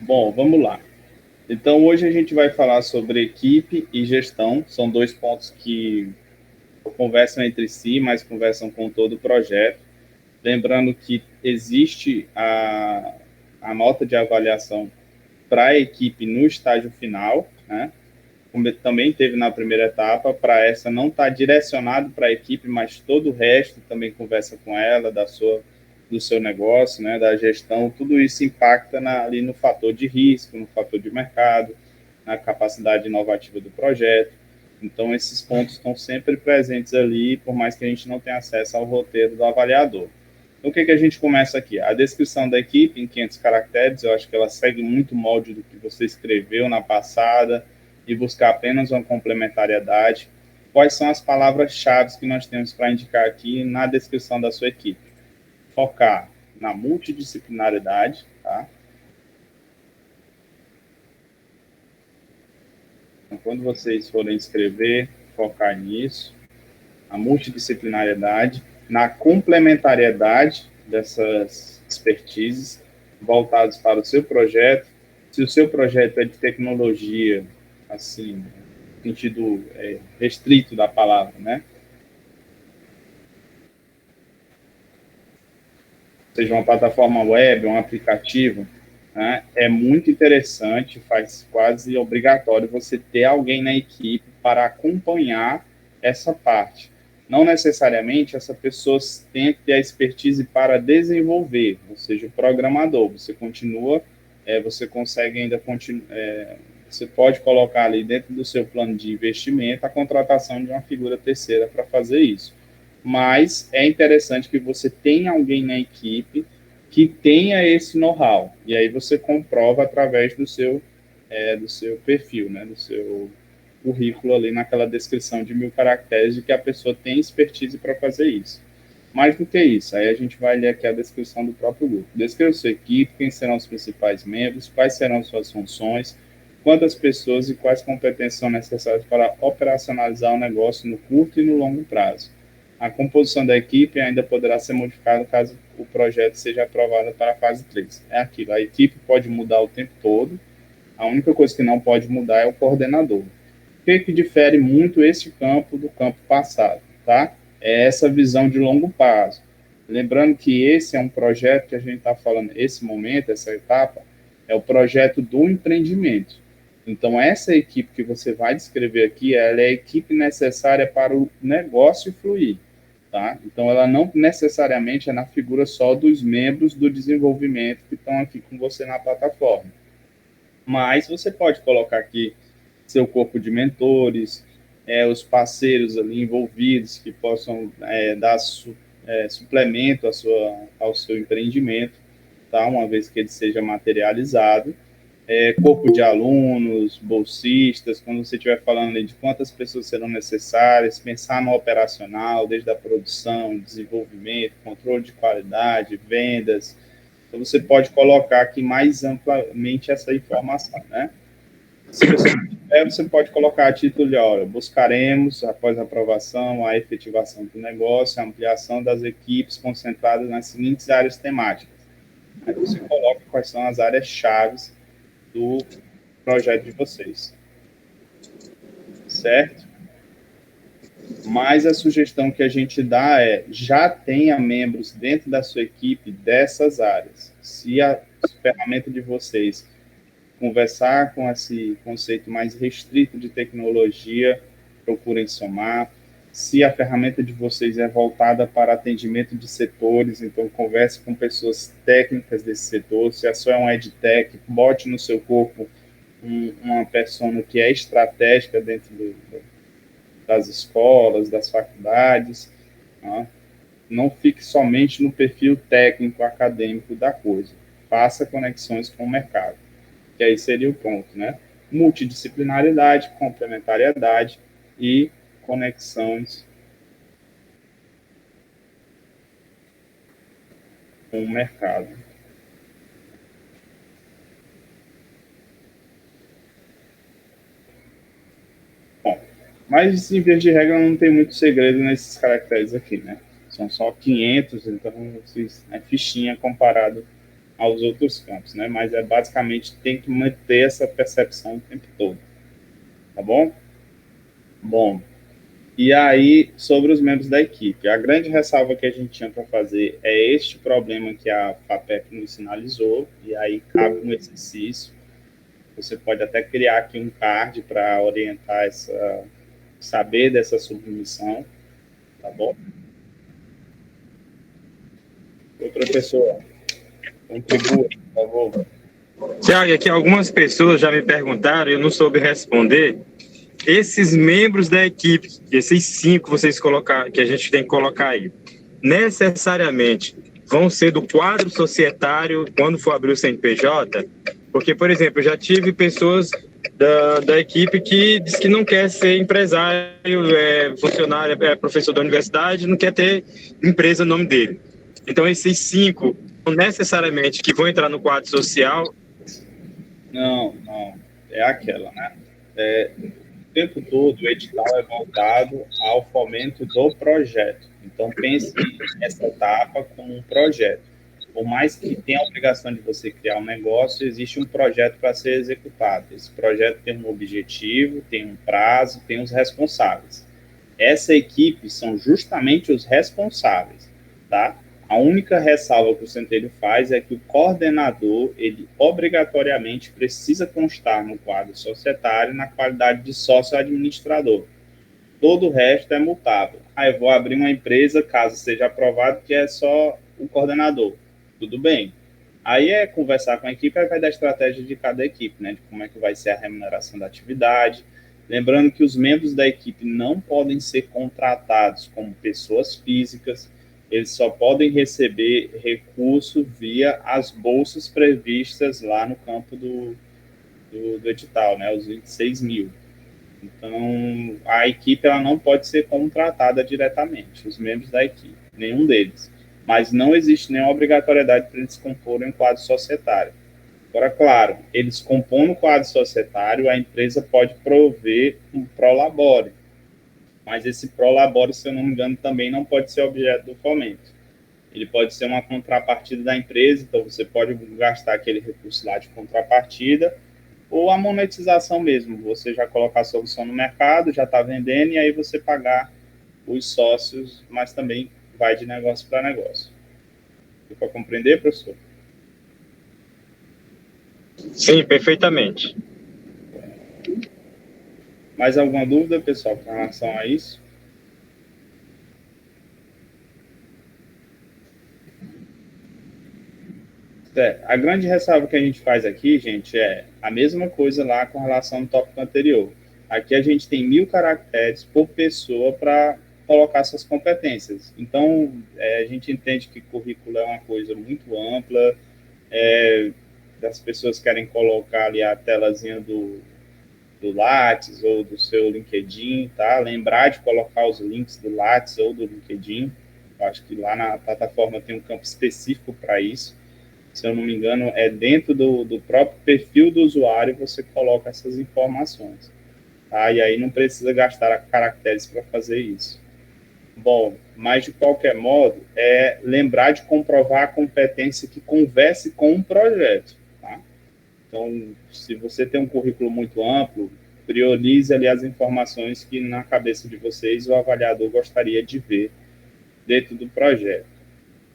Bom, vamos lá. Então, hoje a gente vai falar sobre equipe e gestão. São dois pontos que conversam entre si, mas conversam com todo o projeto. Lembrando que existe a nota de avaliação para a equipe no estágio final, né? Como também teve na primeira etapa, para essa não estar direcionado para a equipe, mas todo o resto também conversa com ela, do seu negócio, né, da gestão, tudo isso impacta ali no fator de risco, no fator de mercado, na capacidade inovativa do projeto. Então, esses pontos estão sempre presentes ali, por mais que a gente não tenha acesso ao roteiro do avaliador. Então, o que a gente começa aqui? A descrição da equipe em 500 caracteres, eu acho que ela segue muito o molde do que você escreveu na passada, e buscar apenas uma complementariedade. Quais são as palavras-chave que nós temos para indicar aqui na descrição da sua equipe? Focar na multidisciplinaridade, tá? Então, quando vocês forem escrever, focar nisso, a multidisciplinariedade, na complementariedade dessas expertises voltadas para o seu projeto. Se o seu projeto é de tecnologia, assim, no sentido restrito da palavra, né? Seja uma plataforma web, um aplicativo, né? É muito interessante, faz quase obrigatório você ter alguém na equipe para acompanhar essa parte. Não necessariamente essa pessoa tem que ter a expertise para desenvolver, ou seja, o programador. Você continua, você consegue ainda você pode colocar ali dentro do seu plano de investimento a contratação de uma figura terceira para fazer isso. Mas é interessante que você tenha alguém na equipe que tenha esse know-how. E aí você comprova através do seu perfil, né, do seu currículo ali naquela descrição de 1000 caracteres de que a pessoa tem expertise para fazer isso. Mais do que isso, aí a gente vai ler aqui a descrição do próprio grupo. Descreva sua equipe, quem serão os principais membros, quais serão suas funções, quantas pessoas e quais competências são necessárias para operacionalizar o negócio no curto e no longo prazo. A composição da equipe ainda poderá ser modificada caso o projeto seja aprovado para a fase 3. É aquilo, a equipe pode mudar o tempo todo, a única coisa que não pode mudar é o coordenador. O que difere muito esse campo do campo passado, tá? É essa visão de longo prazo. Lembrando que esse é um projeto que a gente está falando, esse momento, essa etapa, é o projeto do empreendimento. Então, essa equipe que você vai descrever aqui, ela é a equipe necessária para o negócio fluir, tá? Então, ela não necessariamente é na figura só dos membros do desenvolvimento que estão aqui com você na plataforma. Mas você pode colocar aqui seu corpo de mentores, os parceiros ali envolvidos que possam dar suplemento ao seu empreendimento, tá? Uma vez que ele seja materializado. Corpo de alunos, bolsistas, quando você estiver falando ali de quantas pessoas serão necessárias, pensar no operacional, desde a produção, desenvolvimento, controle de qualidade, vendas. Então, você pode colocar aqui mais amplamente essa informação, né? Se você quiser, você pode colocar a título de aula. Buscaremos, após a aprovação, a efetivação do negócio, a ampliação das equipes concentradas nas seguintes áreas temáticas. Aí você coloca quais são as áreas-chave do projeto de vocês. Certo? Mas a sugestão que a gente dá é, já tenha membros dentro da sua equipe dessas áreas. Se a ferramenta de vocês conversar com esse conceito mais restrito de tecnologia, procurem somar. Se a ferramenta de vocês é voltada para atendimento de setores, então converse com pessoas técnicas desse setor. Se a sua é um edtech, bote no seu corpo uma persona que é estratégica dentro das escolas, das faculdades. Tá? Não fique somente no perfil técnico acadêmico da coisa. Faça conexões com o mercado. Que aí seria o ponto, né? Multidisciplinaridade, complementariedade e conexões com o mercado. Bom, mas em vez de regra não tem muito segredo nesses caracteres aqui, né? São só 500, então é fichinha comparado aos outros campos, né? Mas basicamente tem que manter essa percepção o tempo todo, tá bom? Bom, e aí, sobre os membros da equipe, a grande ressalva que a gente tinha para fazer é este problema que a FAPEP nos sinalizou, e aí cabe um exercício. Você pode até criar aqui um card para orientar saber dessa submissão, tá bom? O professor, contribua, por favor. Tiago, aqui algumas pessoas já me perguntaram, eu não soube responder. Esses membros da equipe, esses 5 vocês colocar, que a gente tem que colocar aí, necessariamente vão ser do quadro societário quando for abrir o CNPJ? Porque, por exemplo, eu já tive pessoas da equipe que diz que não quer ser empresário, funcionário, professor da universidade, não quer ter empresa no nome dele. Então, esses 5 necessariamente que vão entrar no quadro social. Não, é aquela, né? O tempo todo o edital é voltado ao fomento do projeto. Então, pense essa etapa como um projeto. Por mais que tenha a obrigação de você criar um negócio, existe um projeto para ser executado. Esse projeto tem um objetivo, tem um prazo, tem os responsáveis. Essa equipe são justamente os responsáveis, tá? A única ressalva que o Centelho faz é que o coordenador, ele obrigatoriamente precisa constar no quadro societário na qualidade de sócio administrador. Todo o resto é multável. Eu vou abrir uma empresa, caso seja aprovado, que é só o coordenador. Tudo bem. Aí é conversar com a equipe, aí vai dar estratégia de cada equipe, né? De como é que vai ser a remuneração da atividade. Lembrando que os membros da equipe não podem ser contratados como pessoas físicas, eles só podem receber recurso via as bolsas previstas lá no campo do edital, né? Os 26 mil. Então, a equipe ela não pode ser contratada diretamente, os membros da equipe, nenhum deles. Mas não existe nenhuma obrigatoriedade para eles comporem um quadro societário. Agora, claro, eles compondo o quadro societário, a empresa pode prover um prolabore. Mas esse prolabore, se eu não me engano, também não pode ser objeto do fomento. Ele pode ser uma contrapartida da empresa, então você pode gastar aquele recurso lá de contrapartida, ou a monetização mesmo, você já colocar a solução no mercado, já está vendendo, e aí você pagar os sócios, mas também vai de negócio para negócio. Deu para compreender, professor? Sim, perfeitamente. Mais alguma dúvida, pessoal, com relação a isso? A grande ressalva que a gente faz aqui, gente, é a mesma coisa lá com relação ao tópico anterior. Aqui a gente tem 1000 caracteres por pessoa para colocar suas competências. Então, a gente entende que currículo é uma coisa muito ampla, as pessoas querem colocar ali a telazinha do Lattes ou do seu LinkedIn, tá? Lembrar de colocar os links do Lattes ou do LinkedIn. Eu acho que lá na plataforma tem um campo específico para isso. Se eu não me engano, é dentro do próprio perfil do usuário você coloca essas informações. Tá? E aí não precisa gastar caracteres para fazer isso. Bom, mas de qualquer modo, lembrar de comprovar a competência que converse com um projeto. Tá? Então, se você tem um currículo muito amplo, priorize ali as informações que na cabeça de vocês o avaliador gostaria de ver dentro do projeto.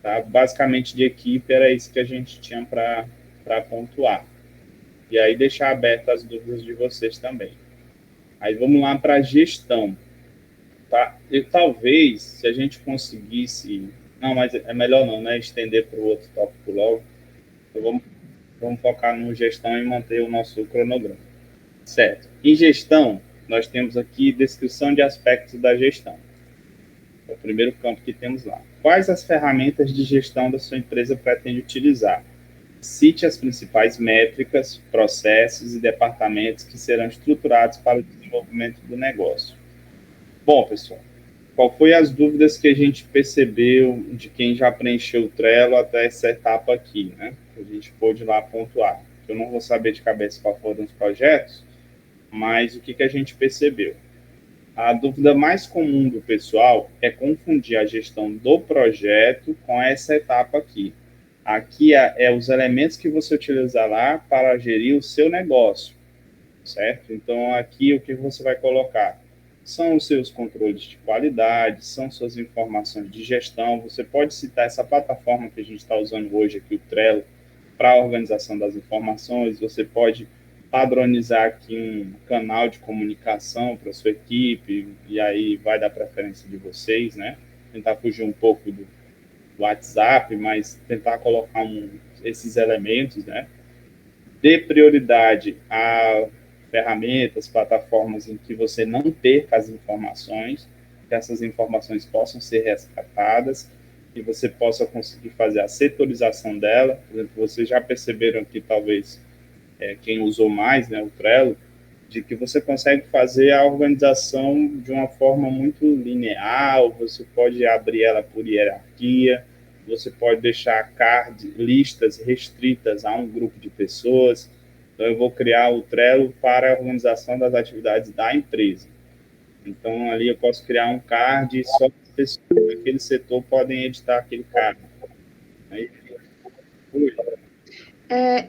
Tá? Basicamente, de equipe, era isso que a gente tinha para pontuar. E aí, deixar aberto as dúvidas de vocês também. Aí, vamos lá para a gestão. Tá? E talvez, se a gente conseguisse... Não, mas é melhor não, né? Estender para o outro tópico logo. Então, vamos focar no gestão e manter o nosso cronograma. Certo. Em gestão, nós temos aqui descrição de aspectos da gestão. É o primeiro campo que temos lá. Quais as ferramentas de gestão da sua empresa pretende utilizar? Cite as principais métricas, processos e departamentos que serão estruturados para o desenvolvimento do negócio. Bom, pessoal, qual foi as dúvidas que a gente percebeu de quem já preencheu o Trello até essa etapa aqui, né? A gente pôde lá pontuar. Eu não vou saber de cabeça qual foram os projetos, mas o que a gente percebeu? A dúvida mais comum do pessoal é confundir a gestão do projeto com essa etapa aqui. Aqui é os elementos que você utilizar lá para gerir o seu negócio, certo? Então, aqui o que você vai colocar são os seus controles de qualidade, são suas informações de gestão. Você pode citar essa plataforma que a gente está usando hoje aqui, o Trello, para a organização das informações. Você pode padronizar aqui um canal de comunicação para a sua equipe, e aí vai dar preferência de vocês, né? Tentar fugir um pouco do WhatsApp, mas tentar colocar esses elementos, né? Dê prioridade a ferramentas, plataformas em que você não perca as informações, que essas informações possam ser resgatadas, que você possa conseguir fazer a setorização dela. Por exemplo, vocês já perceberam que talvez quem usou mais, né, o Trello, de que você consegue fazer a organização de uma forma muito linear, você pode abrir ela por hierarquia, você pode deixar listas restritas a um grupo de pessoas. Então, eu vou criar o Trello para a organização das atividades da empresa. Então, ali eu posso criar um card e só as pessoas daquele setor podem editar aquele card. Aí,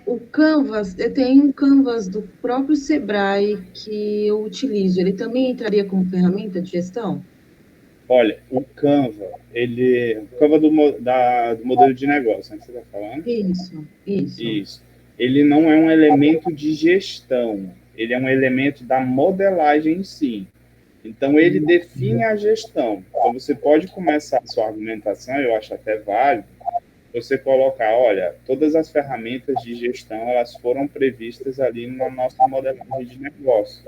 O Canvas, eu tenho um Canvas do próprio Sebrae que eu utilizo. Ele também entraria como ferramenta de gestão? olha, o Canva do modelo de negócio, né, que você está falando? Isso. Isso. Ele não é um elemento de gestão, ele é um elemento da modelagem em si. Então, ele define a gestão. Então, você pode começar a sua argumentação, eu acho até válido, você colocar, olha, todas as ferramentas de gestão, elas foram previstas ali na nossa modelagem de negócio,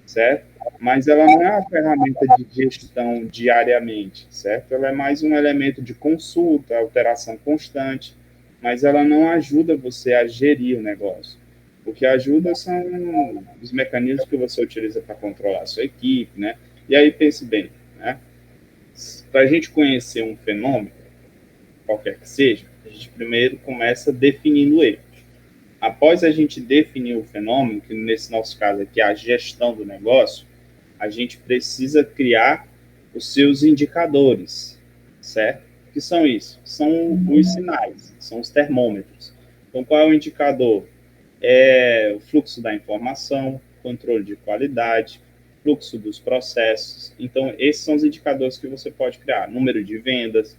certo? Mas ela não é uma ferramenta de gestão diariamente, certo? Ela é mais um elemento de consulta, alteração constante, mas ela não ajuda você a gerir o negócio. O que ajuda são os mecanismos que você utiliza para controlar a sua equipe, né? E aí pense bem, né? Para a gente conhecer um fenômeno, qualquer que seja, a gente primeiro começa definindo ele. Após a gente definir o fenômeno, que nesse nosso caso aqui é a gestão do negócio, a gente precisa criar os seus indicadores, certo? O que são isso? São os sinais, são os termômetros. Então, qual é o indicador? É o fluxo da informação, controle de qualidade, fluxo dos processos. Então, esses são os indicadores que você pode criar. Número de vendas,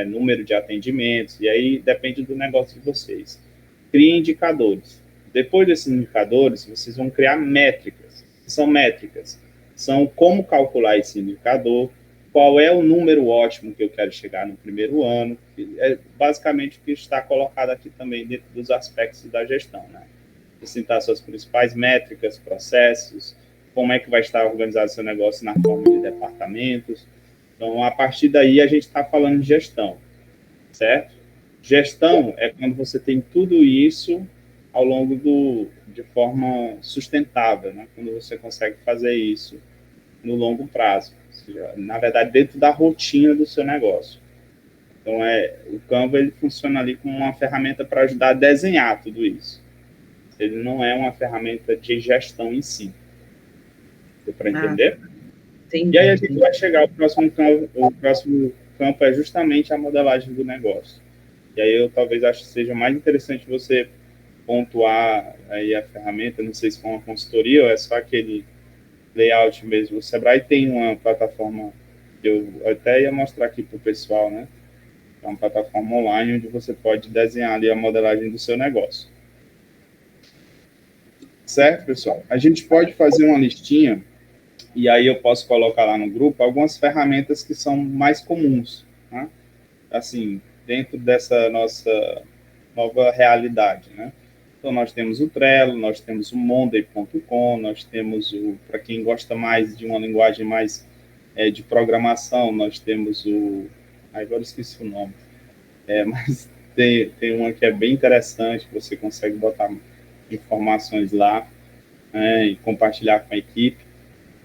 número de atendimentos, e aí depende do negócio de vocês. Crie indicadores. Depois desses indicadores, vocês vão criar métricas. São métricas. São como calcular esse indicador, qual é o número ótimo que eu quero chegar no primeiro ano. É basicamente o que está colocado aqui também dentro dos aspectos da gestão, né? Citar suas principais métricas, processos, como é que vai estar organizado o seu negócio na forma de departamentos. Então, a partir daí, a gente está falando de gestão, certo? Gestão é quando você tem tudo isso ao longo de forma sustentável, né? Quando você consegue fazer isso no longo prazo, ou seja, na verdade, dentro da rotina do seu negócio. Então, o Canva ele funciona ali como uma ferramenta para ajudar a desenhar tudo isso. Ele não é uma ferramenta de gestão em si. Deu para entender? Entendi. E aí a gente vai chegar ao próximo campo. O próximo campo é justamente a modelagem do negócio. E aí eu talvez acho que seja mais interessante você pontuar aí a ferramenta, não sei se for uma consultoria ou é só aquele layout mesmo. O Sebrae tem uma plataforma que eu até ia mostrar aqui para o pessoal, né? É uma plataforma online onde você pode desenhar ali a modelagem do seu negócio. Certo, pessoal? A gente pode fazer uma listinha e aí eu posso colocar lá no grupo algumas ferramentas que são mais comuns, né? Assim, dentro dessa nossa nova realidade, né? Então, nós temos o Trello, nós temos o Monday.com, nós temos para quem gosta mais de uma linguagem mais de programação, nós temos agora eu esqueci o nome, mas tem uma que é bem interessante, que você consegue botar informações lá, e compartilhar com a equipe.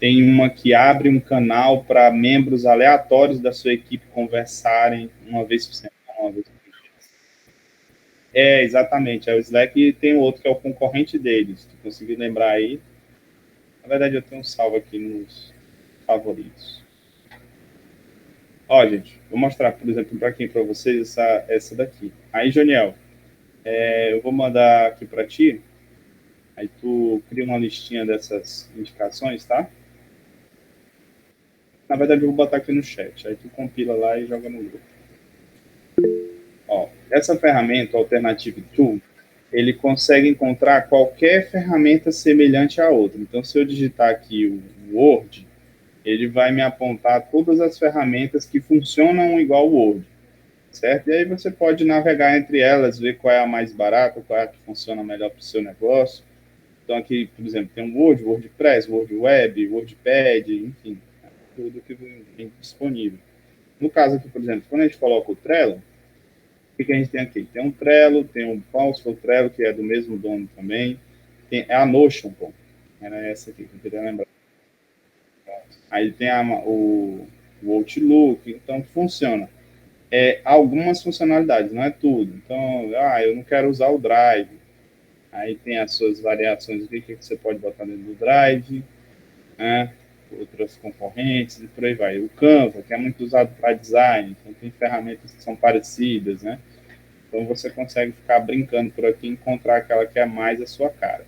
Tem uma que abre um canal para membros aleatórios da sua equipe conversarem uma vez por semana, uma vez por dia. Exatamente. O Slack e tem outro que é o concorrente deles. Se tu conseguir lembrar aí. Na verdade, eu tenho um salvo aqui nos favoritos. Ó, gente, vou mostrar, por exemplo, para quem, para vocês, essa daqui. Aí, Joniel, eu vou mandar aqui para ti, aí tu cria uma listinha dessas indicações, tá? Na verdade, eu vou botar aqui no chat, aí tu compila lá e joga no grupo. Ó, essa ferramenta, Alternative Tool, ele consegue encontrar qualquer ferramenta semelhante à outra. Então, se eu digitar aqui o Word, ele vai me apontar todas as ferramentas que funcionam igual o Word, certo? E aí você pode navegar entre elas, ver qual é a mais barata, qual é a que funciona melhor para o seu negócio. Então, aqui, por exemplo, tem o Word, WordPress, Word Web, WordPad, enfim, tudo que vem disponível. No caso aqui, por exemplo, quando a gente coloca o Trello, o que a gente tem aqui? Tem um Trello, tem um Falso Trello, que é do mesmo dono também. É a Notion, pô. Era essa aqui que eu queria lembrar. Aí tem o Outlook, então funciona. Algumas funcionalidades, não é tudo. Então, eu não quero usar o Drive. Aí tem as suas variações aqui que você pode botar dentro do Drive, né? Outras concorrentes e por aí vai. O Canva, que é muito usado para design, então tem ferramentas que são parecidas, né? Então você consegue ficar brincando por aqui e encontrar aquela que é mais a sua cara,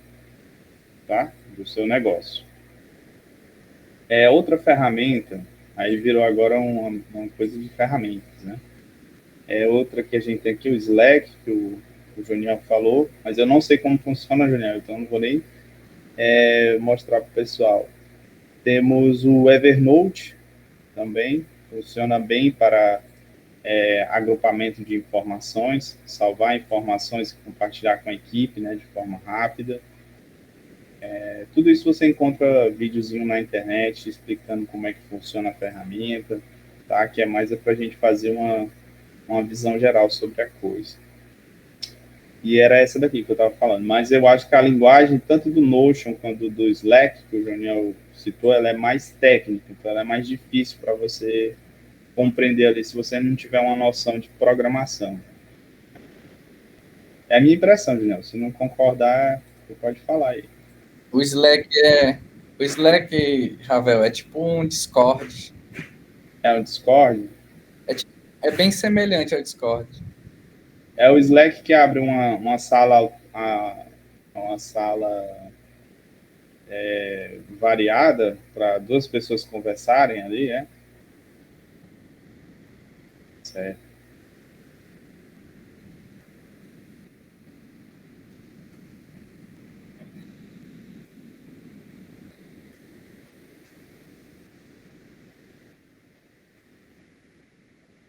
tá? Do seu negócio. Outra ferramenta, aí virou agora uma coisa de ferramentas, né? Outra que a gente tem aqui, o Slack, que o Juniel falou, mas eu não sei como funciona, Juniel, então não vou nem mostrar para o pessoal. Temos o Evernote também, funciona bem para agrupamento de informações, salvar informações e compartilhar com a equipe, né, de forma rápida. Tudo isso você encontra videozinho na internet explicando como é que funciona a ferramenta, tá? Que é mais para a gente fazer uma visão geral sobre a coisa. E era essa daqui que eu estava falando. Mas eu acho que a linguagem, tanto do Notion quanto do Slack, que o Janiel citou, ela é mais técnica, então ela é mais difícil para você compreender ali se você não tiver uma noção de programação. É a minha impressão, Janiel. Se não concordar, você pode falar aí. O Slack, Ravel, é tipo um Discord. É o Discord? É bem semelhante ao Discord. É o Slack que abre uma sala, variada para duas pessoas conversarem ali, é? Certo.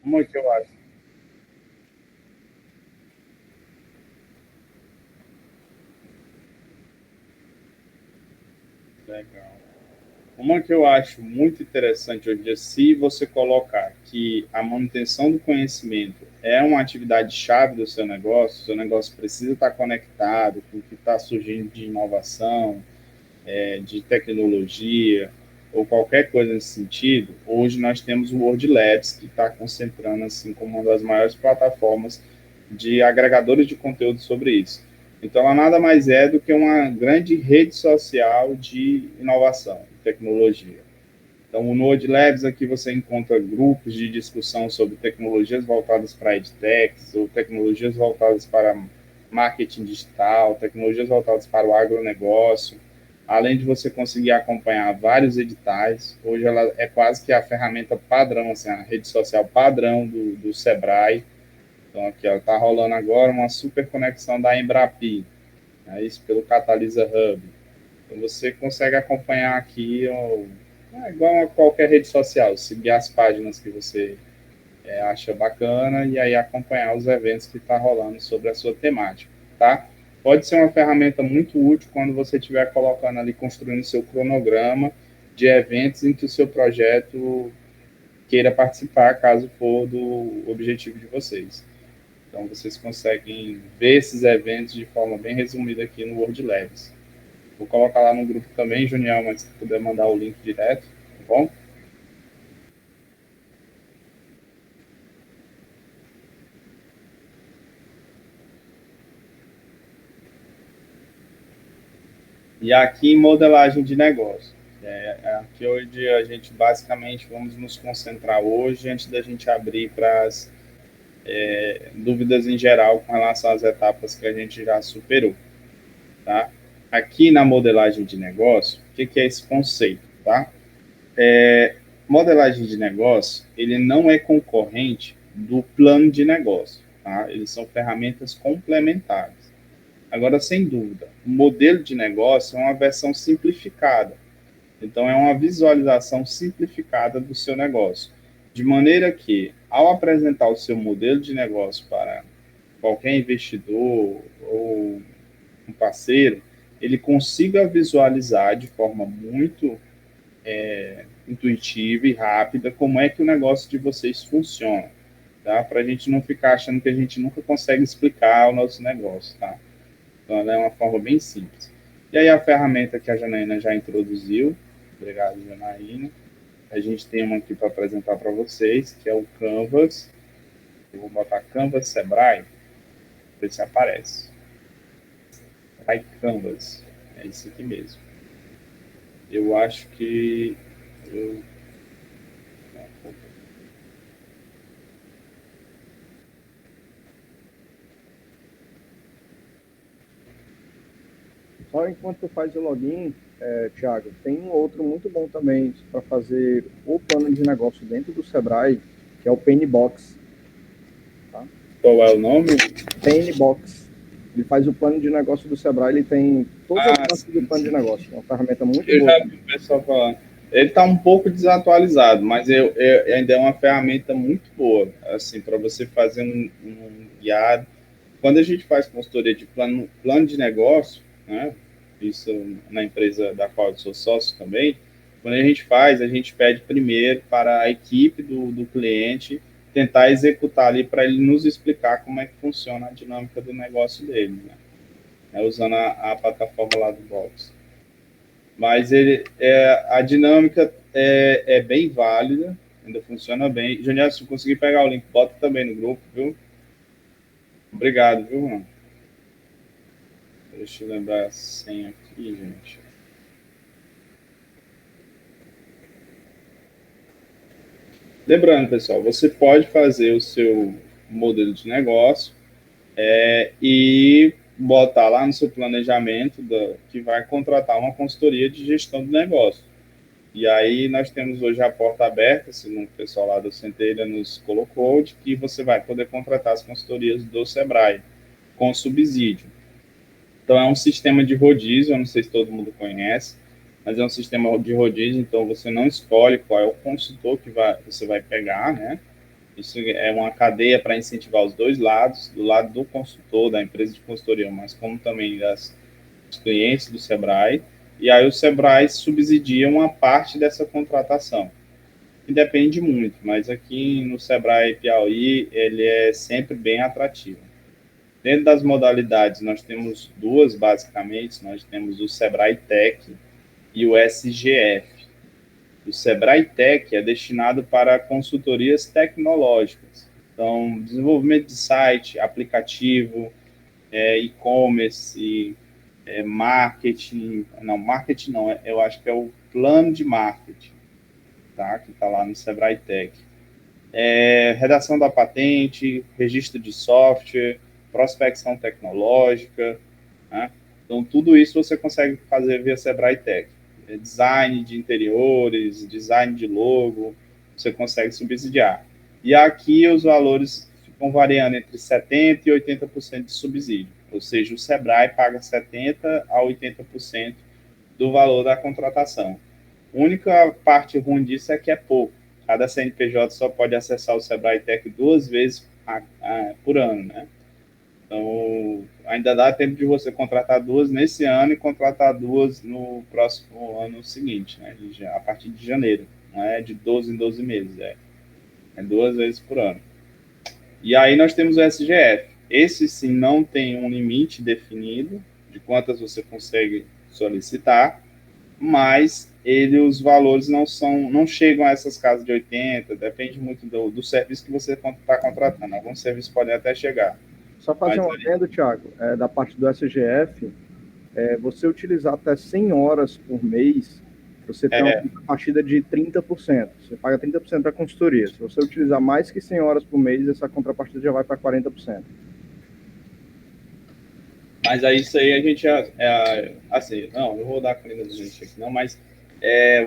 Como é que eu acho? Legal. Uma que eu acho muito interessante hoje em dia, se você colocar que a manutenção do conhecimento é uma atividade chave do seu negócio precisa estar conectado com o que está surgindo de inovação, de tecnologia, ou qualquer coisa nesse sentido, hoje nós temos o Word Labs, que está concentrando assim como uma das maiores plataformas de agregadores de conteúdo sobre isso. Então, ela nada mais é do que uma grande rede social de inovação, de tecnologia. Então, o Node Labs aqui você encontra grupos de discussão sobre tecnologias voltadas para edtechs, ou tecnologias voltadas para marketing digital, tecnologias voltadas para o agronegócio, além de você conseguir acompanhar vários editais. Hoje ela é quase que a ferramenta padrão, assim, a rede social padrão do Sebrae. Então, aqui está rolando agora uma super conexão da Embrapi, né, isso pelo Catalysa Hub. Então, você consegue acompanhar aqui, igual a qualquer rede social, seguir as páginas que você acha bacana e aí acompanhar os eventos que está rolando sobre a sua temática, tá? Pode ser uma ferramenta muito útil quando você estiver colocando ali, construindo seu cronograma de eventos em que o seu projeto queira participar, caso for do objetivo de vocês. Então, vocês conseguem ver esses eventos de forma bem resumida aqui no Word Labs. Vou colocar lá no grupo também, Juniel, mas se puder mandar o link direto, tá bom? E aqui em modelagem de negócio. Aqui hoje a gente basicamente vamos nos concentrar hoje antes da gente abrir para as dúvidas em geral com relação às etapas que a gente já superou, tá? Aqui na modelagem de negócio, o que é esse conceito, tá? Modelagem de negócio, ele não é concorrente do plano de negócio, tá? Eles são ferramentas complementares. Agora, sem dúvida, o modelo de negócio é uma versão simplificada. Então, é uma visualização simplificada do seu negócio. De maneira que, ao apresentar o seu modelo de negócio para qualquer investidor ou um parceiro, ele consiga visualizar de forma muito intuitiva e rápida como é que o negócio de vocês funciona, tá? Para a gente não ficar achando que a gente nunca consegue explicar o nosso negócio, tá? Então, ela é uma forma bem simples. E aí, a ferramenta que a Janaína já introduziu, obrigado, Janaína. A gente tem uma aqui para apresentar para vocês, que é o Canvas. Eu vou botar Canvas Sebrae, ver se aparece. Vai Canvas, é isso aqui mesmo. Eu acho que Só enquanto tu faz o login, Thiago, tem um outro muito bom também para fazer o plano de negócio dentro do Sebrae, que é o Pennybox. Tá? Qual é o nome? Pennybox. Ele faz o plano de negócio do Sebrae, ele tem todas as partes do plano de negócio. É uma ferramenta muito boa. Eu já vi o pessoal falando. Ele está um pouco desatualizado, mas ainda é uma ferramenta muito boa, assim, para você fazer um guiado. Quando a gente faz consultoria de plano de negócio, né, isso na empresa da qual eu sou sócio também, quando a gente pede primeiro para a equipe do cliente tentar executar ali para ele nos explicar como é que funciona a dinâmica do negócio dele, né, usando a plataforma lá do Box. Mas a dinâmica é bem válida, ainda funciona bem. Junior, se eu conseguir pegar o link, bota também no grupo, viu? Obrigado, viu, mano? Deixa eu lembrar a senha aqui, gente. Lembrando, pessoal, você pode fazer o seu modelo de negócio e botar lá no seu planejamento que vai contratar uma consultoria de gestão do negócio. E aí nós temos hoje a porta aberta, segundo o pessoal lá do Centeira nos colocou, de que você vai poder contratar as consultorias do Sebrae com subsídio. Então, é um sistema de rodízio, eu não sei se todo mundo conhece, mas é um sistema de rodízio, então você não escolhe qual é o consultor que você vai pegar, né? Isso é uma cadeia para incentivar os dois lados, do lado do consultor, da empresa de consultoria, mas como também dos clientes do Sebrae, e aí o Sebrae subsidia uma parte dessa contratação. E depende muito, mas aqui no Sebrae Piauí, ele é sempre bem atrativo. Dentro das modalidades, nós temos duas, basicamente. Nós temos o Sebrae Tech e o SGF. O Sebrae Tech é destinado para consultorias tecnológicas. Então, desenvolvimento de site, aplicativo, e-commerce, marketing. Não, marketing não, eu acho que é o plano de marketing, tá? Que está lá no Sebrae Tech. Redação da patente, registro de software, prospecção tecnológica, né? Então, tudo isso você consegue fazer via Sebrae Tech. Design de interiores, design de logo, você consegue subsidiar. E aqui os valores ficam variando entre 70% e 80% de subsídio, ou seja, o Sebrae paga 70% a 80% do valor da contratação. A única parte ruim disso é que é pouco. Cada CNPJ só pode acessar o Sebrae Tech 2 vezes por ano, né? Então, ainda dá tempo de você contratar duas nesse ano e contratar duas no próximo ano seguinte, né? A partir de janeiro. Não é de 12 em 12 meses, é 2 vezes por ano. E aí nós temos o SGF. Esse, sim, não tem um limite definido de quantas você consegue solicitar, mas os valores não chegam a essas casas de 80, depende muito do serviço que você está contratando. Alguns serviços podem até chegar. Só fazer um adendo, Thiago, da parte do SGF, você utilizar até 100 horas por mês, você tem uma contrapartida de 30%. Você paga 30% para a consultoria. Se você utilizar mais que 100 horas por mês, essa contrapartida já vai para 40%. Mas aí isso aí a gente assim, não vou dar a colina do gente aqui não, mas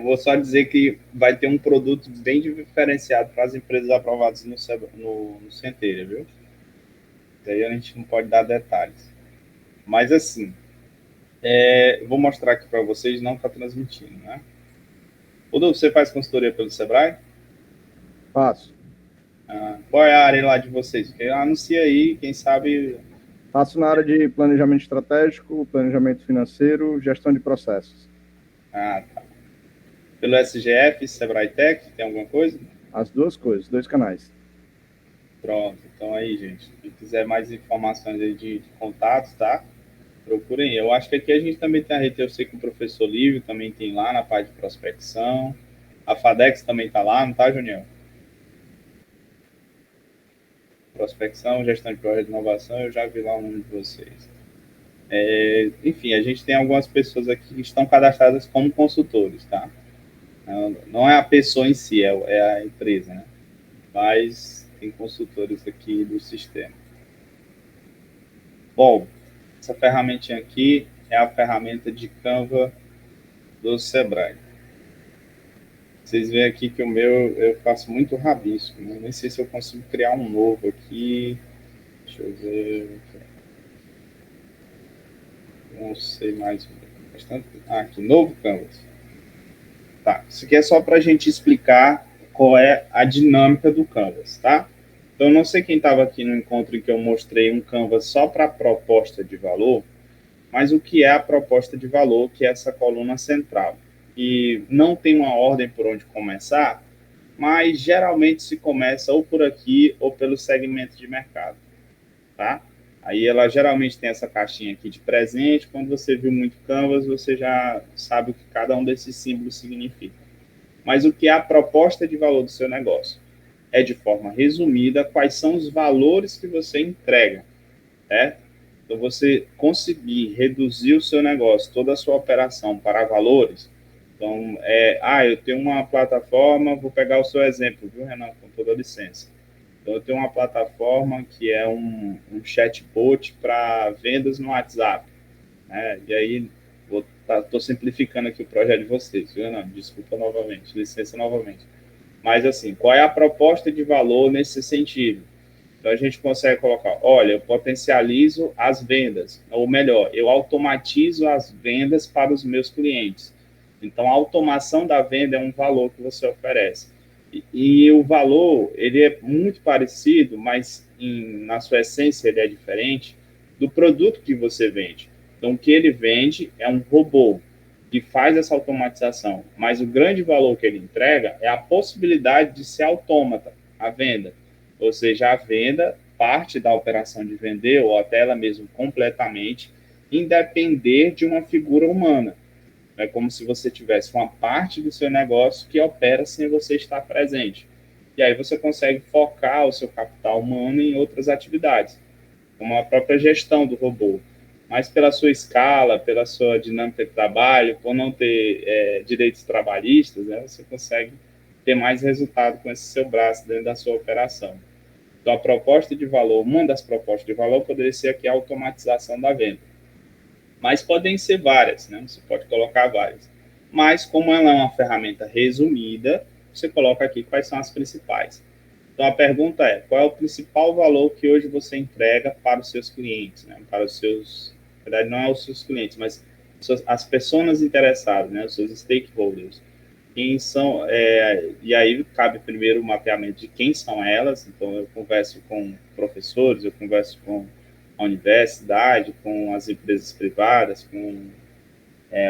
vou só dizer que vai ter um produto bem diferenciado para as empresas aprovadas no Centelha, viu? Daí a gente não pode dar detalhes. Mas assim, vou mostrar aqui para vocês, não está transmitindo, né? Rodolfo, você faz consultoria pelo Sebrae? Faço. Qual é a área lá de vocês? Porque anuncia aí, quem sabe... Faço na área de planejamento estratégico, planejamento financeiro, gestão de processos. Tá. Pelo SGF, Sebrae Tech, tem alguma coisa? As duas coisas, 2 canais. Pronto, então aí, gente, se quiser mais informações aí de contatos, tá? Procurem. Eu acho que aqui a gente também tem a rede, eu sei que o professor Lívio também tem lá na parte de prospecção. A FADEX também tá lá, não tá, Junior? Prospecção, gestão de projeto de inovação, eu já vi lá o nome de vocês. Enfim, a gente tem algumas pessoas aqui que estão cadastradas como consultores, tá? Não é a pessoa em si, é a empresa, né? Mas tem consultores aqui do sistema. Bom, essa ferramentinha aqui é a ferramenta de Canva do Sebrae. Vocês veem aqui que o meu eu faço muito rabisco, né? Nem sei se eu consigo criar um novo aqui. Deixa eu ver. Não sei mais. Aqui, novo Canvas. Tá, isso aqui é só para a gente explicar qual é a dinâmica do Canvas, tá? Então, eu não sei quem estava aqui no encontro em que eu mostrei um Canvas só para proposta de valor, mas o que é a proposta de valor, que é essa coluna central. E não tem uma ordem por onde começar, mas geralmente se começa ou por aqui ou pelo segmento de mercado, tá? Aí ela geralmente tem essa caixinha aqui de presente. Quando você viu muito Canvas, você já sabe o que cada um desses símbolos significa. Mas o que é a proposta de valor do seu negócio? É de forma resumida quais são os valores que você entrega, certo? Então, você conseguir reduzir o seu negócio, toda a sua operação para valores. Então, eu tenho uma plataforma, vou pegar o seu exemplo, viu, Renan, com toda a licença. Então, eu tenho uma plataforma que é um chatbot para vendas no WhatsApp, né? E aí, estou simplificando aqui o projeto de vocês, viu, Renan? Desculpa novamente, licença novamente. Mas, assim, qual é a proposta de valor nesse sentido? Então, a gente consegue colocar, olha, eu potencializo as vendas, ou melhor, eu automatizo as vendas para os meus clientes. Então, a automação da venda é um valor que você oferece. E o valor, ele é muito parecido, mas na sua essência ele é diferente do produto que você vende. Então, o que ele vende é um robô que faz essa automatização, mas o grande valor que ele entrega é a possibilidade de ser autômata, a venda. Ou seja, a venda, parte da operação de vender, ou até ela mesmo completamente, independer de uma figura humana. É como se você tivesse uma parte do seu negócio que opera sem você estar presente. E aí você consegue focar o seu capital humano em outras atividades, como a própria gestão do robô. Mas pela sua escala, pela sua dinâmica de trabalho, por não ter direitos trabalhistas, né, você consegue ter mais resultado com esse seu braço dentro da sua operação. Então, a proposta de valor, uma das propostas de valor poderia ser aqui a automatização da venda. Mas podem ser várias, né? Você pode colocar várias. Mas, como ela é uma ferramenta resumida, você coloca aqui quais são as principais. Então, a pergunta é, qual é o principal valor que hoje você entrega para os seus clientes, né? Para os seus... Na verdade, não é os seus clientes, mas as pessoas interessadas, né? Os seus stakeholders. Quem são... e aí, cabe primeiro o mapeamento de quem são elas. Então, eu converso com professores, eu converso com a universidade, com as empresas privadas, com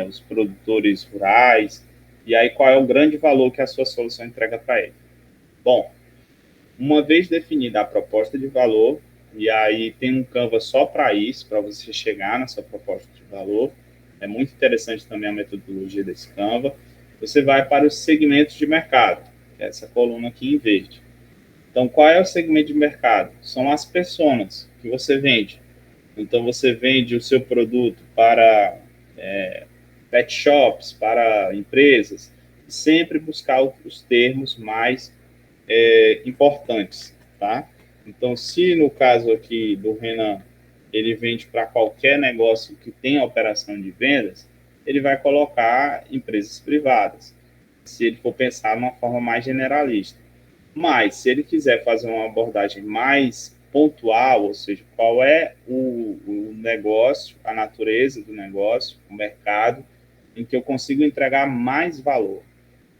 os produtores rurais, e aí qual é o grande valor que a sua solução entrega para ele. Bom, uma vez definida a proposta de valor, e aí tem um Canva só para isso, para você chegar na sua proposta de valor, é muito interessante também a metodologia desse Canva, você vai para os segmentos de mercado, que é essa coluna aqui em verde. Então, qual é o segmento de mercado? São as pessoas que você vende. Então, você vende o seu produto para pet shops, para empresas, sempre buscar os termos mais importantes, tá? Então, se no caso aqui do Renan, ele vende para qualquer negócio que tenha operação de vendas, ele vai colocar empresas privadas, se ele for pensar de uma forma mais generalista. Mas, se ele quiser fazer uma abordagem mais pontual, ou seja, qual é o negócio, a natureza do negócio, o mercado, em que eu consigo entregar mais valor,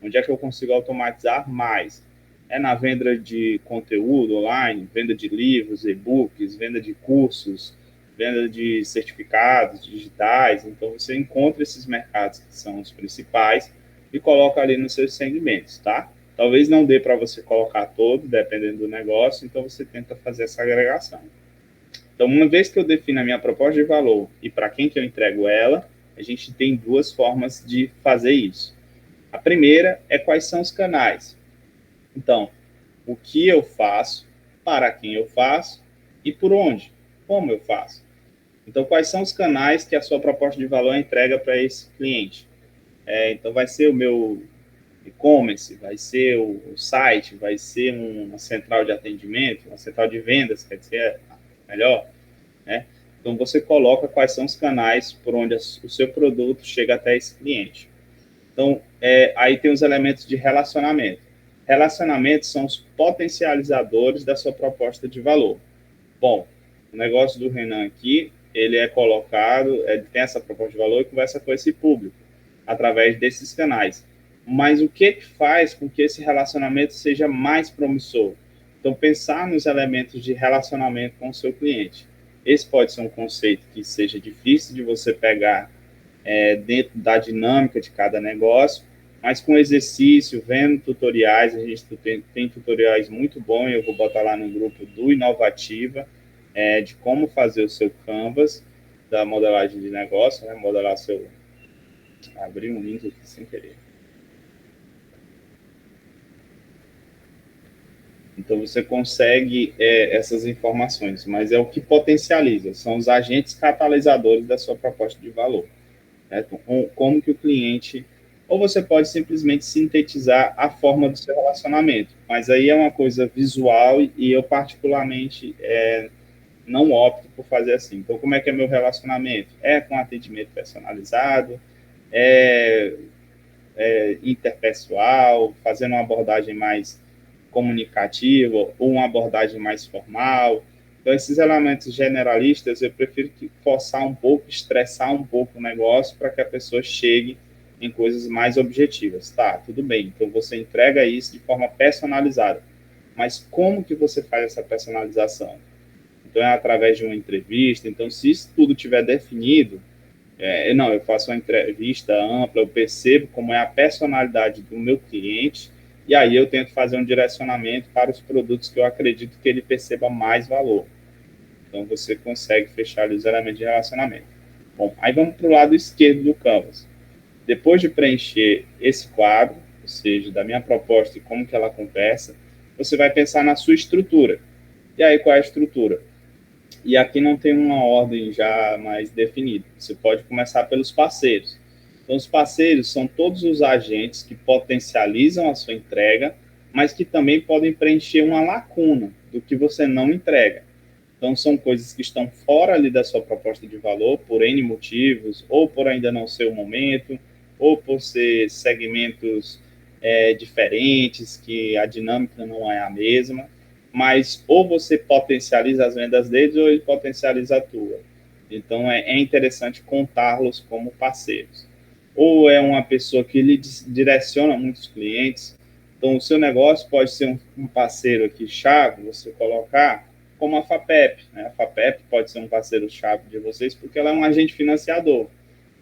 onde é que eu consigo automatizar mais? É na venda de conteúdo online, venda de livros, e-books, venda de cursos, venda de certificados digitais. Então, você encontra esses mercados que são os principais e coloca ali nos seus segmentos, tá? Talvez não dê para você colocar todo, dependendo do negócio, então você tenta fazer essa agregação. Então, uma vez que eu defino a minha proposta de valor e para quem que eu entrego ela, a gente tem duas formas de fazer isso. A primeira é quais são os canais. Então, o que eu faço, para quem eu faço e por onde, como eu faço. Então, quais são os canais que a sua proposta de valor entrega para esse cliente? Então, vai ser o meu e-commerce, vai ser o site, vai ser uma central de atendimento, uma central de vendas, quer dizer, melhor, né? Então, você coloca quais são os canais por onde o seu produto chega até esse cliente. Então, aí tem os elementos de relacionamento. Relacionamentos são os potencializadores da sua proposta de valor. Bom, o negócio do Renan aqui, ele é colocado, ele tem essa proposta de valor e conversa com esse público, através desses canais. Mas o que faz com que esse relacionamento seja mais promissor? Então, pensar nos elementos de relacionamento com o seu cliente. Esse pode ser um conceito que seja difícil de você pegar dentro da dinâmica de cada negócio, mas com exercício, vendo tutoriais, a gente tem tutoriais muito bons, eu vou botar lá no grupo do Inovativa, de como fazer o seu Canvas da modelagem de negócio, né? Modelar seu... Abri um link aqui sem querer. Então, você consegue essas informações, mas é o que potencializa, são os agentes catalisadores da sua proposta de valor. Certo? Como que o cliente... Ou você pode simplesmente sintetizar a forma do seu relacionamento, mas aí é uma coisa visual e eu, particularmente, não opto por fazer assim. Então, como é que é meu relacionamento? É com atendimento personalizado, interpessoal, fazendo uma abordagem mais comunicativa ou uma abordagem mais formal. Então, esses elementos generalistas, eu prefiro forçar um pouco, estressar um pouco o negócio para que a pessoa chegue em coisas mais objetivas. Tá, tudo bem. Então, você entrega isso de forma personalizada. Mas como que você faz essa personalização? Então, é através de uma entrevista. Então, se isso tudo tiver definido, eu faço uma entrevista ampla, eu percebo como é a personalidade do meu cliente, e aí eu tento fazer um direcionamento para os produtos que eu acredito que ele perceba mais valor. Então, você consegue fechar os elementos de relacionamento. Bom, aí vamos para o lado esquerdo do Canvas. Depois de preencher esse quadro, ou seja, da minha proposta e como que ela conversa, você vai pensar na sua estrutura. E aí, qual é a estrutura? E aqui não tem uma ordem já mais definida. Você pode começar pelos parceiros. Então, os parceiros são todos os agentes que potencializam a sua entrega, mas que também podem preencher uma lacuna do que você não entrega. Então, são coisas que estão fora ali da sua proposta de valor, por N motivos, ou por ainda não ser o momento, ou por ser segmentos diferentes, que a dinâmica não é a mesma, mas ou você potencializa as vendas deles, ou ele potencializa a tua. Então, é interessante contá-los como parceiros. Ou é uma pessoa que lhe direciona muitos clientes. Então, o seu negócio pode ser um parceiro aqui chave, você colocar como a FAPEP. Né? A FAPEP pode ser um parceiro-chave de vocês, porque ela é um agente financiador.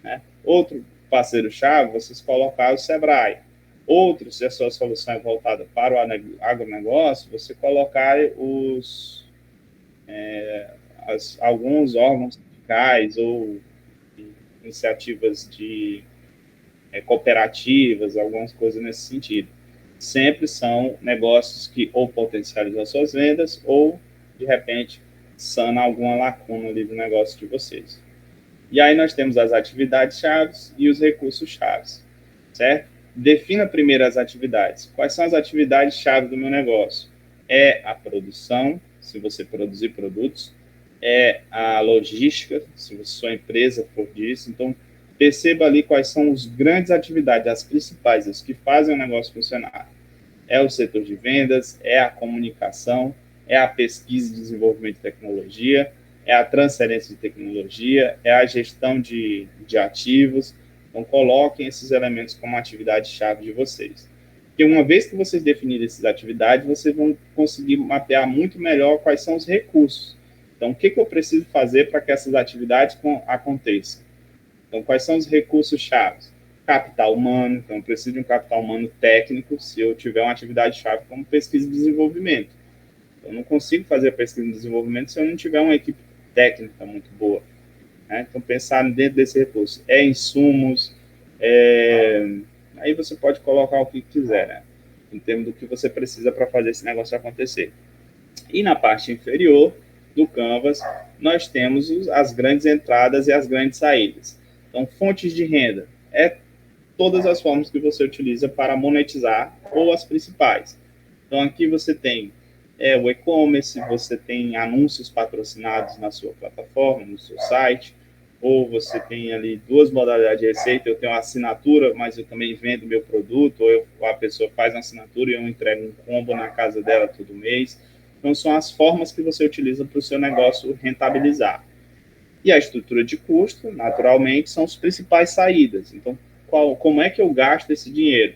Né? Outro parceiro-chave, vocês colocar o Sebrae. Outro, se a sua solução é voltada para o agronegócio, você colocar alguns órgãos sindicais ou iniciativas de cooperativas, algumas coisas nesse sentido. Sempre são negócios que ou potencializam as suas vendas ou, de repente, sana alguma lacuna ali do negócio de vocês. E aí nós temos as atividades-chave e os recursos-chave, certo? Defina primeiro as atividades. Quais são as atividades-chave do meu negócio? É a produção, se você produzir produtos, é a logística, se a sua empresa for disso. Então, perceba ali quais são as grandes atividades, as principais, as que fazem o negócio funcionar. É o setor de vendas, é a comunicação, é a pesquisa e desenvolvimento de tecnologia, é a transferência de tecnologia, é a gestão de ativos. Então, coloquem esses elementos como atividade-chave de vocês. Porque uma vez que vocês definirem essas atividades, vocês vão conseguir mapear muito melhor quais são os recursos. Então, o que eu preciso fazer para que essas atividades aconteçam? Então, quais são os recursos-chave? Capital humano. Então, eu preciso de um capital humano técnico se eu tiver uma atividade-chave como pesquisa e desenvolvimento. Eu não consigo fazer pesquisa e desenvolvimento se eu não tiver uma equipe técnica muito boa. Né? Então, pensar dentro desse recurso. É insumos, aí você pode colocar o que quiser, né? Em termos do que você precisa para fazer esse negócio acontecer. E na parte inferior do Canvas, nós temos as grandes entradas e as grandes saídas. Então, fontes de renda é todas as formas que você utiliza para monetizar ou as principais. Então, aqui você tem o e-commerce, você tem anúncios patrocinados na sua plataforma, no seu site, ou você tem ali duas modalidades de receita. Eu tenho uma assinatura, mas eu também vendo meu produto, ou a pessoa faz uma assinatura e eu entrego um combo na casa dela todo mês. Então, são as formas que você utiliza para o seu negócio rentabilizar. E a estrutura de custo, naturalmente, são as principais saídas. Então, como é que eu gasto esse dinheiro?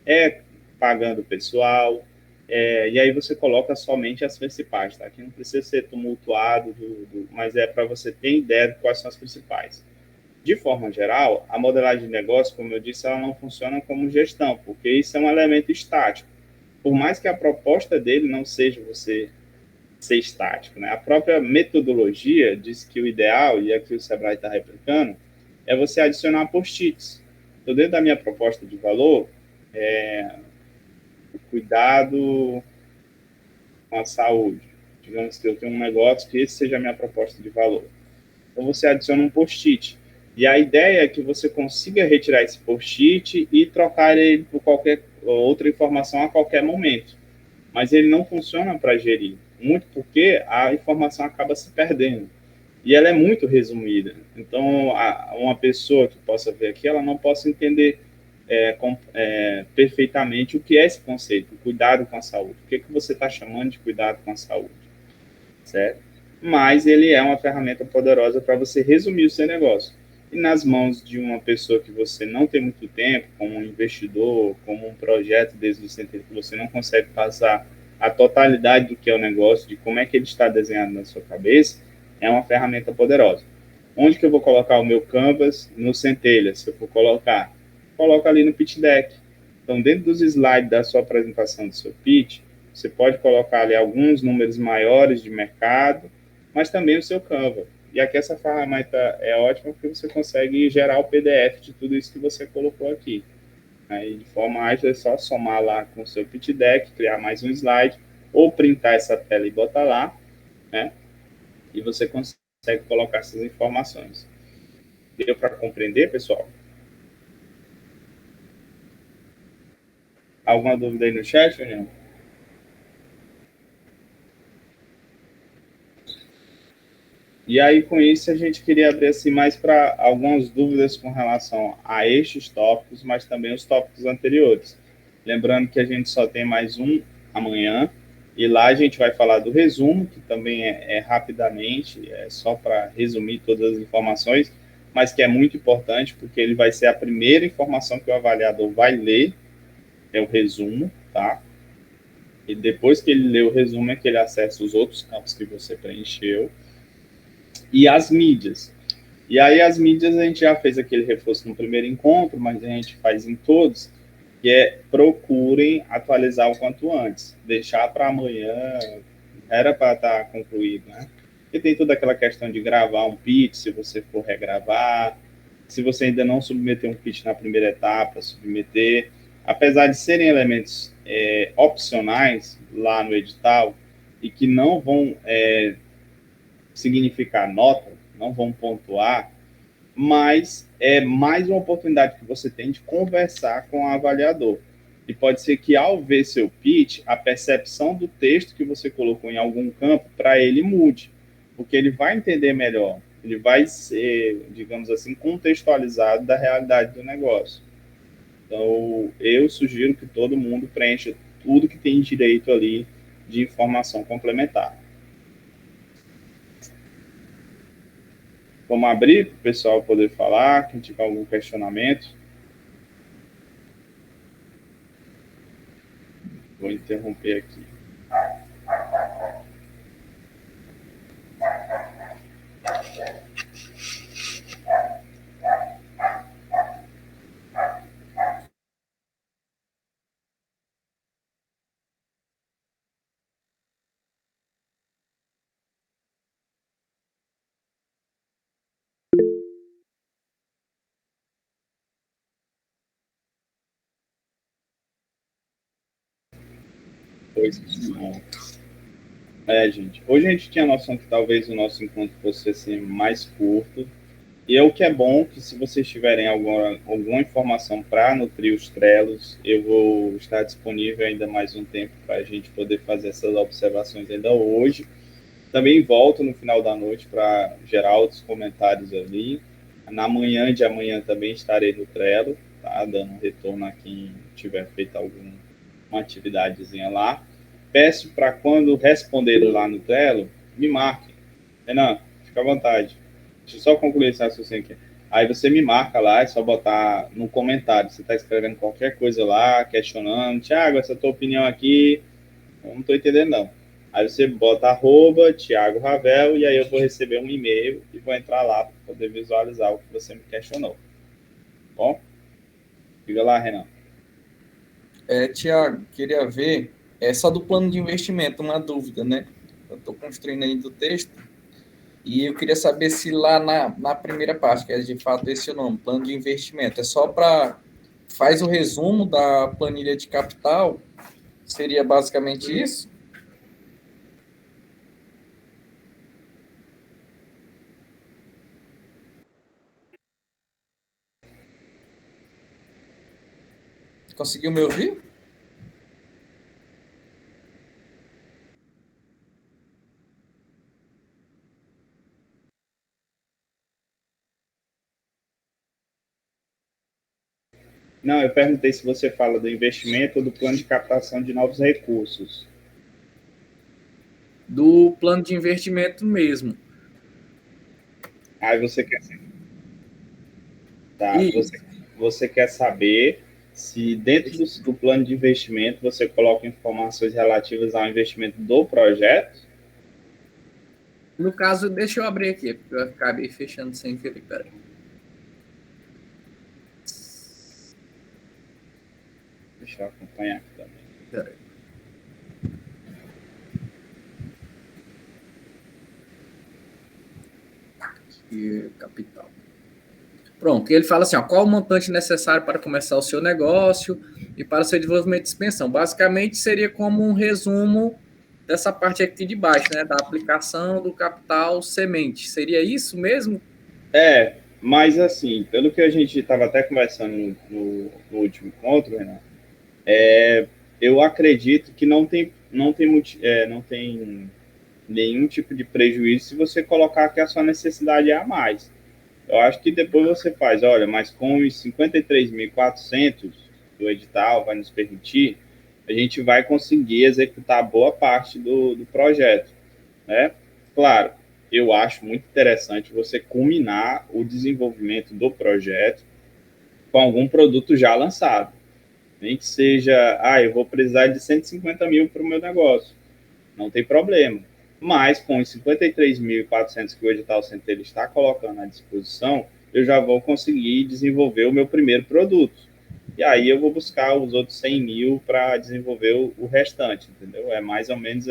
É pagando o pessoal, e aí você coloca somente as principais, tá? Aqui não precisa ser tumultuado, mas é para você ter ideia de quais são as principais. De forma geral, a modelagem de negócio, como eu disse, ela não funciona como gestão, porque isso é um elemento estático. Por mais que a proposta dele não seja você ser estático, né? A própria metodologia diz que o ideal, e aqui o Sebrae está replicando, é você adicionar post-its. Então, dentro da minha proposta de valor, o cuidado com a saúde. Digamos que eu tenho um negócio que esse seja a minha proposta de valor. Então, você adiciona um post-it. E a ideia é que você consiga retirar esse post-it e trocar ele por qualquer outra informação a qualquer momento. Mas ele não funciona para gerir, muito porque a informação acaba se perdendo. E ela é muito resumida. Então, uma pessoa que possa ver aqui, ela não possa entender perfeitamente o que é esse conceito, o cuidado com a saúde. O que você está chamando de cuidado com a saúde? Certo? Mas ele é uma ferramenta poderosa para você resumir o seu negócio. E nas mãos de uma pessoa que você não tem muito tempo, como um investidor, como um projeto desde o centro que você não consegue passar a totalidade do que é o negócio, de como é que ele está desenhado na sua cabeça, é uma ferramenta poderosa. Onde que eu vou colocar o meu Canvas? No Centelha. Se eu for colocar, coloca ali no pitch deck. Então, dentro dos slides da sua apresentação do seu pitch, você pode colocar ali alguns números maiores de mercado, mas também o seu Canva. E aqui essa ferramenta é ótima porque você consegue gerar o PDF de tudo isso que você colocou aqui. Aí, de forma ágil, é só somar lá com o seu pitch deck, criar mais um slide, ou printar essa tela e botar lá, né? E você consegue colocar essas informações. Deu para compreender, pessoal? Alguma dúvida aí no chat, Julião? E aí, com isso, a gente queria abrir assim, mais para algumas dúvidas com relação a estes tópicos, mas também os tópicos anteriores. Lembrando que a gente só tem mais um amanhã, e lá a gente vai falar do resumo, que também é rapidamente, é só para resumir todas as informações, mas que é muito importante, porque ele vai ser a primeira informação que o avaliador vai ler, é o resumo, tá? E depois que ele lê o resumo, é que ele acessa os outros campos que você preencheu, e as mídias. E aí as mídias a gente já fez aquele reforço no primeiro encontro, mas a gente faz em todos, que é procurem atualizar o quanto antes. Deixar para amanhã, era para estar concluído, né? E tem toda aquela questão de gravar um pitch, se você for regravar, se você ainda não submeteu um pitch na primeira etapa, submeter. Apesar de serem elementos opcionais lá no edital, e que não vão significar nota, não vão pontuar, mas é mais uma oportunidade que você tem de conversar com o avaliador. E pode ser que, ao ver seu pitch, a percepção do texto que você colocou em algum campo, para ele mude, porque ele vai entender melhor, ele vai ser, digamos assim, contextualizado da realidade do negócio. Então, eu sugiro que todo mundo preencha tudo que tem direito ali de informação complementar. Vamos abrir para o pessoal poder falar, quem tiver algum questionamento. Vou interromper aqui. Pois não. Gente, hoje a gente tinha a noção que talvez o nosso encontro fosse assim, mais curto. E o que é bom, que se vocês tiverem alguma informação para nutrir os trelos, eu vou estar disponível ainda mais um tempo para a gente poder fazer essas observações ainda hoje. Também volto no final da noite para gerar outros comentários ali. Na manhã de amanhã também estarei no Trello, tá? Dando um retorno a quem tiver feito alguma atividadezinha lá. Peço para quando responderem lá no Trello, me marquem. Renan, fica à vontade. Deixa eu só concluir esse raciocínio aqui. Aí você me marca lá, é só botar no comentário. Você está escrevendo qualquer coisa lá, questionando. Thiago, essa tua opinião aqui, eu não estou entendendo, não. Aí você bota @Thiago Ravel e aí eu vou receber um e-mail e vou entrar lá para poder visualizar o que você me questionou. Bom? Fica lá, Renan. Thiago, queria ver só do plano de investimento, uma dúvida, né? Eu estou construindo ainda o texto e eu queria saber se lá na primeira parte, que é de fato esse o nome, plano de investimento, é só para... faz o resumo da planilha de capital, seria basicamente isso? Conseguiu me ouvir? Não, eu perguntei se você fala do investimento ou do plano de captação de novos recursos. Do plano de investimento mesmo. Aí você quer, tá? Isso. Você quer saber se dentro do plano de investimento você coloca informações relativas ao investimento do projeto? No caso, deixa eu abrir aqui, porque eu acabei fechando sem querer. Peraí. Deixa eu acompanhar aqui também. Peraí. Aqui, capital. Pronto, e ele fala assim, ó, qual o montante necessário para começar o seu negócio e para o seu desenvolvimento de expansão? Basicamente, seria como um resumo dessa parte aqui de baixo, né, da aplicação do capital semente. Seria isso mesmo? Mas assim, pelo que a gente estava até conversando no último encontro, Renan, eu acredito que não tem nenhum tipo de prejuízo se você colocar que a sua necessidade é a mais. Eu acho que depois você faz, olha, mas com os 53.400 do edital vai nos permitir, a gente vai conseguir executar boa parte do projeto, né? Claro, eu acho muito interessante você culminar o desenvolvimento do projeto com algum produto já lançado. Nem que seja, eu vou precisar de 150 mil para o meu negócio. Não tem problema. Mas com os 53.400 que o edital Centelha está colocando à disposição, eu já vou conseguir desenvolver o meu primeiro produto. E aí eu vou buscar os outros 100 mil para desenvolver o restante, entendeu? Mais ou menos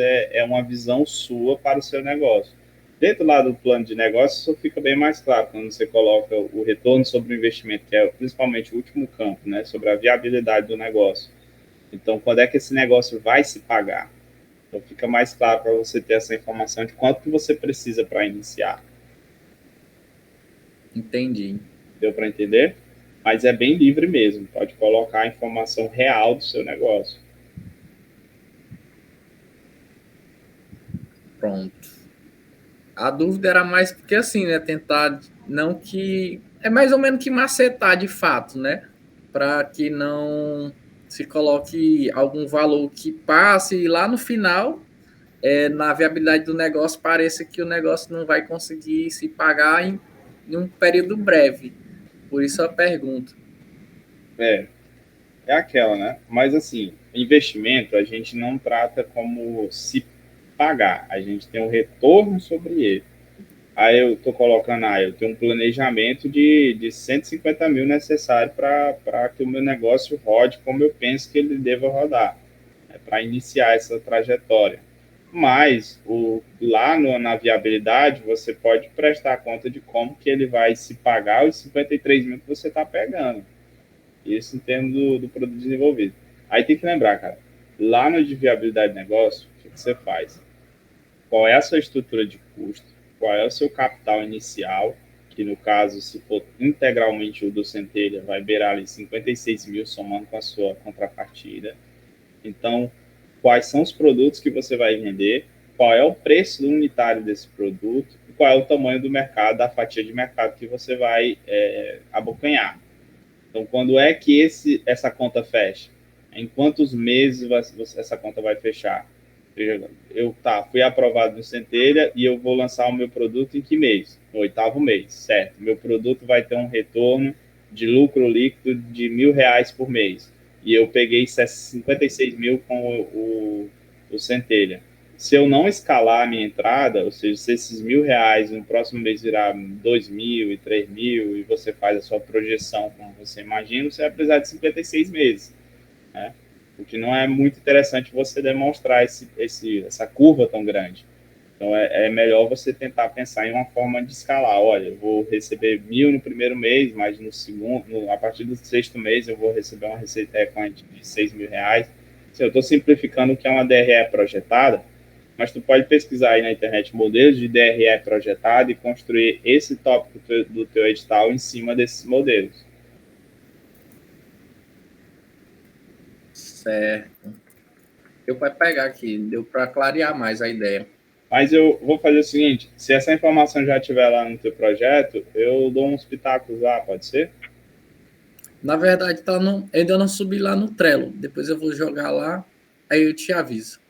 uma visão sua para o seu negócio. Dentro lá do plano de negócio, isso fica bem mais claro quando você coloca o retorno sobre o investimento, que é principalmente o último campo, né? Sobre a viabilidade do negócio. Então, quando é que esse negócio vai se pagar? Então fica mais claro para você ter essa informação de quanto que você precisa para iniciar. Entendi. Deu para entender? Mas é bem livre mesmo, pode colocar a informação real do seu negócio. Pronto. A dúvida era mais porque assim, né? Tentar não que... É mais ou menos que macetar de fato, né? Para que não se coloque algum valor que passe e lá no final, na viabilidade do negócio, pareça que o negócio não vai conseguir se pagar em um período breve. Por isso a pergunta. É aquela, né? Mas assim, investimento a gente não trata como se pagar, a gente tem um retorno sobre ele. Aí eu estou colocando, eu tenho um planejamento de 150 mil necessário para que o meu negócio rode como eu penso que ele deva rodar, para iniciar essa trajetória. Mas lá na viabilidade, você pode prestar conta de como que ele vai se pagar os 53 mil que você está pegando. Isso em termos do produto desenvolvido. Aí tem que lembrar, cara, lá no de viabilidade de negócio, o que você faz? Qual é a sua estrutura de custo? Qual é o seu capital inicial? Que no caso, se for integralmente o do Centelha, vai beirar ali 56 mil somando com a sua contrapartida. Então, quais são os produtos que você vai vender? Qual é o preço unitário desse produto? E qual é o tamanho do mercado, da fatia de mercado que você vai abocanhar? Então, quando é que essa conta fecha? Em quantos meses essa conta vai fechar? Fui aprovado no Centelha e eu vou lançar o meu produto em que mês? No 8º mês, certo. Meu produto vai ter um retorno de lucro líquido de R$1.000 por mês. E eu peguei 56 mil com o Centelha. Se eu não escalar a minha entrada, ou seja, se esses R$1.000 no próximo mês virar 2.000 e 3.000 e você faz a sua projeção como você imagina, você vai precisar de 56 meses, né? O que não é muito interessante você demonstrar essa curva tão grande. Então, é melhor você tentar pensar em uma forma de escalar. Olha, eu vou receber 1.000 no primeiro mês, mas no segundo, a partir do 6º mês, eu vou receber uma receita recorrente de R$6.000. Assim, eu estou simplificando o que é uma DRE projetada, mas tu pode pesquisar aí na internet modelos de DRE projetado e construir esse tópico do teu edital em cima desses modelos. Certo. Deu para pegar aqui, deu para clarear mais a ideia. Mas eu vou fazer o seguinte, se essa informação já estiver lá no teu projeto, eu dou uns pitacos lá, pode ser? Na verdade, ainda não subi lá no Trello. Depois eu vou jogar lá, aí eu te aviso.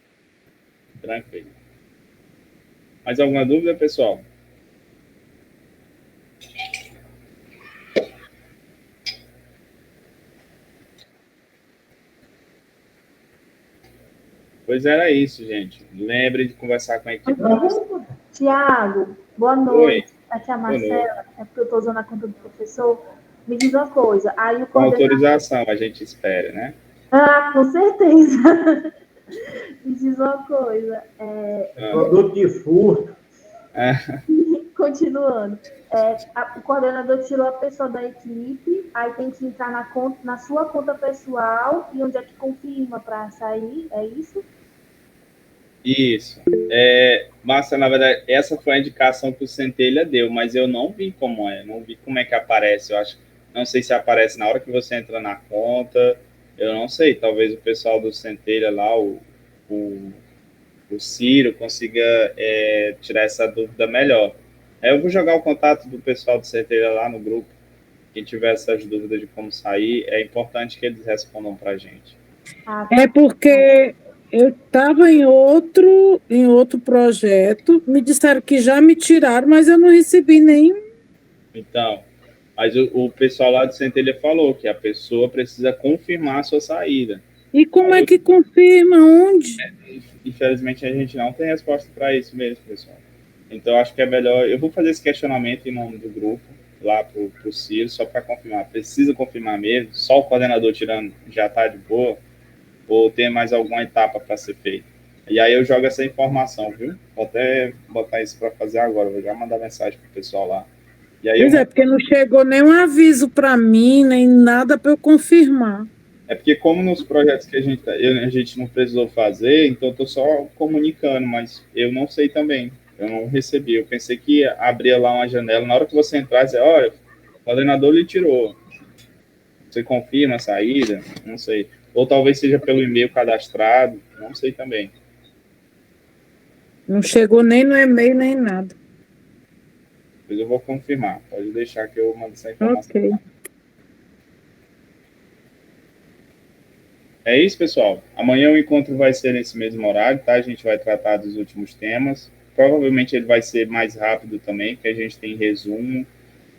Tranquilo. Mais alguma dúvida, pessoal? Pois era isso, gente. Lembre de conversar com a equipe. Tiago, boa noite. Aqui é a Marcela, é porque eu estou usando a conta do professor. Me diz uma coisa, aí o com autorização, a gente espera, né? Ah, com certeza. Me diz uma coisa. Produto de furto. Continuando. O coordenador tirou a pessoa da equipe, aí tem que entrar na sua conta pessoal e onde é que confirma para sair, é isso? Isso. Márcia, na verdade, essa foi a indicação que o Centelha deu, mas eu não vi como é, não vi como é que aparece. Eu acho, não sei se aparece na hora que você entra na conta, eu não sei. Talvez o pessoal do Centelha lá, o Ciro, consiga tirar essa dúvida melhor. Eu vou jogar o contato do pessoal do Centelha lá no grupo. Quem tiver essas dúvidas de como sair, é importante que eles respondam para a gente. É porque eu estava em outro projeto, me disseram que já me tiraram, mas eu não recebi nenhum. Então, mas o pessoal lá do Centelha falou que a pessoa precisa confirmar a sua saída. E como é que confirma? Onde? Infelizmente, a gente não tem resposta para isso mesmo, pessoal. Então, acho que é melhor... Eu vou fazer esse questionamento em nome do grupo, lá para o Ciro, só para confirmar. Precisa confirmar mesmo? Só o coordenador tirando já está de boa? Ou tem mais alguma etapa para ser feita? E aí eu jogo essa informação, viu? Vou até botar isso para fazer agora. Vou já mandar mensagem para o pessoal lá. E aí pois porque não chegou nenhum aviso para mim, nem nada para eu confirmar. É porque como nos projetos que a gente não precisou fazer, então eu estou só comunicando, mas eu não sei também. Eu não recebi. Eu pensei que abria lá uma janela. Na hora que você entrar, dizer, olha, o coordenador lhe tirou. Você confirma a saída? Não sei. Ou talvez seja pelo e-mail cadastrado. Não sei também. Não chegou nem no e-mail, nem nada. Depois eu vou confirmar. Pode deixar que eu mando essa informação. Ok. É isso, pessoal. Amanhã o encontro vai ser nesse mesmo horário, tá? A gente vai tratar dos últimos temas. Provavelmente ele vai ser mais rápido também, porque a gente tem resumo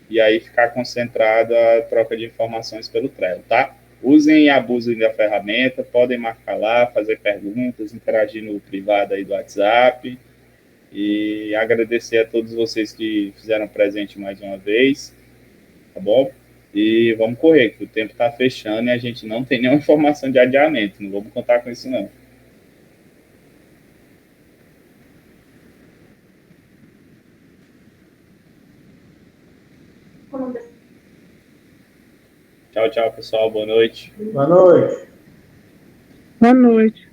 e aí ficar concentrado a troca de informações pelo Trello, tá? Usem e abusem da ferramenta, podem marcar lá, fazer perguntas, interagir no privado aí do WhatsApp e agradecer a todos vocês que fizeram presente mais uma vez, tá bom? E vamos correr, que o tempo está fechando e a gente não tem nenhuma informação de adiamento. Não vamos contar com isso, não. Tchau, tchau, pessoal. Boa noite. Boa noite. Boa noite.